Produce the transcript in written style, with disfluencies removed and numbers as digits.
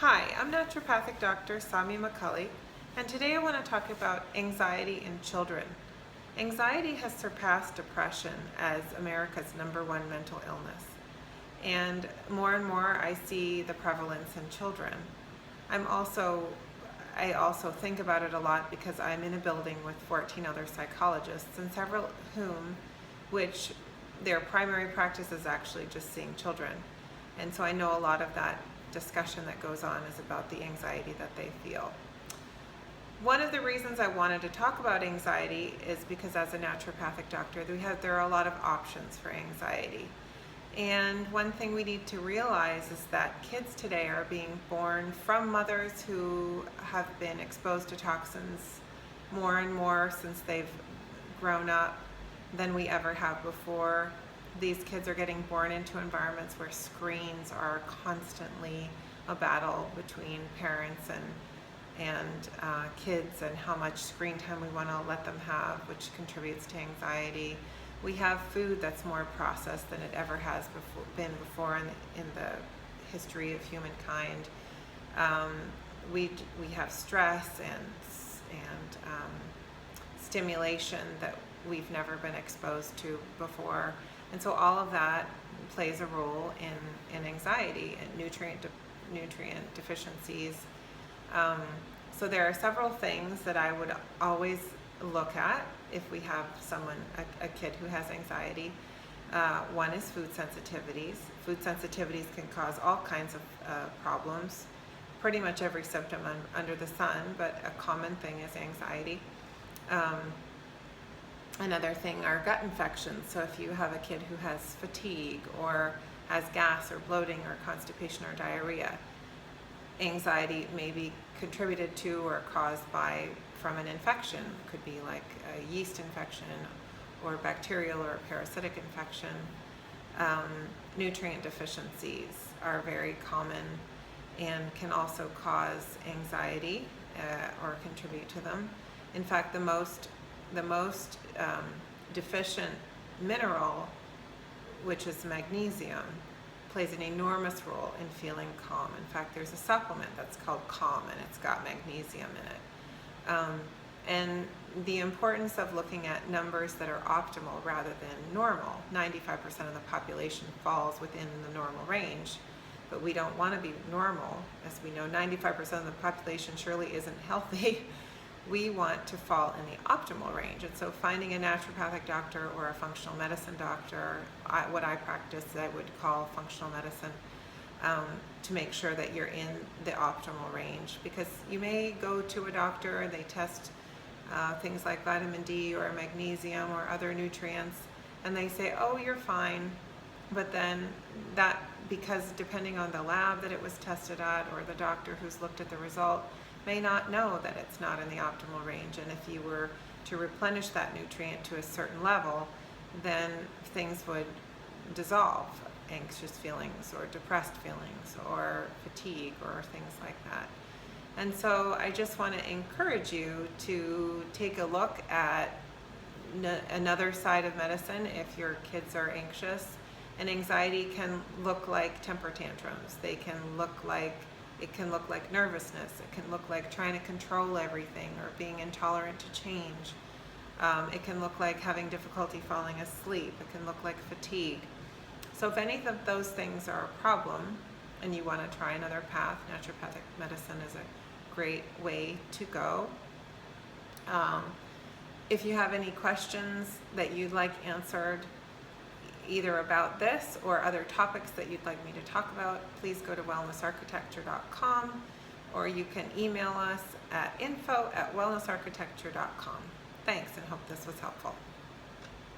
Hi, I'm naturopathic Dr. Samia McCully, and today I want to talk about anxiety in children. Anxiety has surpassed depression as America's #1 mental illness, and more I see the prevalence in children. I also think about it a lot because I'm in a building with 14 other psychologists, and several which their primary practice is actually just seeing children. And so I know a lot of that discussion that goes on is about the anxiety that they feel. One of the reasons I wanted to talk about anxiety is because as a naturopathic doctor, there are a lot of options for anxiety. And one thing we need to realize is that kids today are being born from mothers who have been exposed to toxins more and more since they've grown up than we ever have before. These kids are getting born into environments where screens are constantly a battle between parents and kids, and how much screen time we want to let them have, which contributes to anxiety. We have food that's more processed than it ever has been before in the history of humankind. We have stress and stimulation that we've never been exposed to before. And so all of that plays a role in anxiety and nutrient deficiencies. So there are several things that I would always look at if we have a kid who has anxiety. One is food sensitivities. Food sensitivities can cause all kinds of problems, pretty much every symptom under the sun, but a common thing is anxiety. Another thing are gut infections. So if you have a kid who has fatigue or has gas or bloating or constipation or diarrhea, anxiety may be contributed to or caused from an infection. It could be like a yeast infection or bacterial or parasitic infection. Nutrient deficiencies are very common and can also cause anxiety or contribute to them. In fact, the most deficient mineral, which is magnesium, plays an enormous role in feeling calm. In fact, there's a supplement that's called Calm, and it's got magnesium in it. And the importance of looking at numbers that are optimal rather than normal. 95% of the population falls within the normal range, but we don't want to be normal. As we know, 95% of the population surely isn't healthy. We want to fall in the optimal range. And so finding a naturopathic doctor or a functional medicine doctor, what I practice I would call functional medicine, to make sure that you're in the optimal range. Because you may go to a doctor and they test things like vitamin D or magnesium or other nutrients, and they say, oh, you're fine. But then because depending on the lab that it was tested at or the doctor who's looked at the result, may not know that it's not in the optimal range. And if you were to replenish that nutrient to a certain level, then things would dissolve, anxious feelings or depressed feelings or fatigue or things like that. And so I just want to encourage you to take a look at another side of medicine if your kids are anxious. And anxiety can look like temper tantrums. It can look like nervousness. It can look like trying to control everything or being intolerant to change. It can look like having difficulty falling asleep. It can look like fatigue. So if any of those things are a problem and you want to try another path, naturopathic medicine is a great way to go. If you have any questions that you'd like answered, either about this or other topics that you'd like me to talk about, please go to wellnessarchitecture.com, or you can email us at info@wellnessarchitecture.com. Thanks, and hope this was helpful.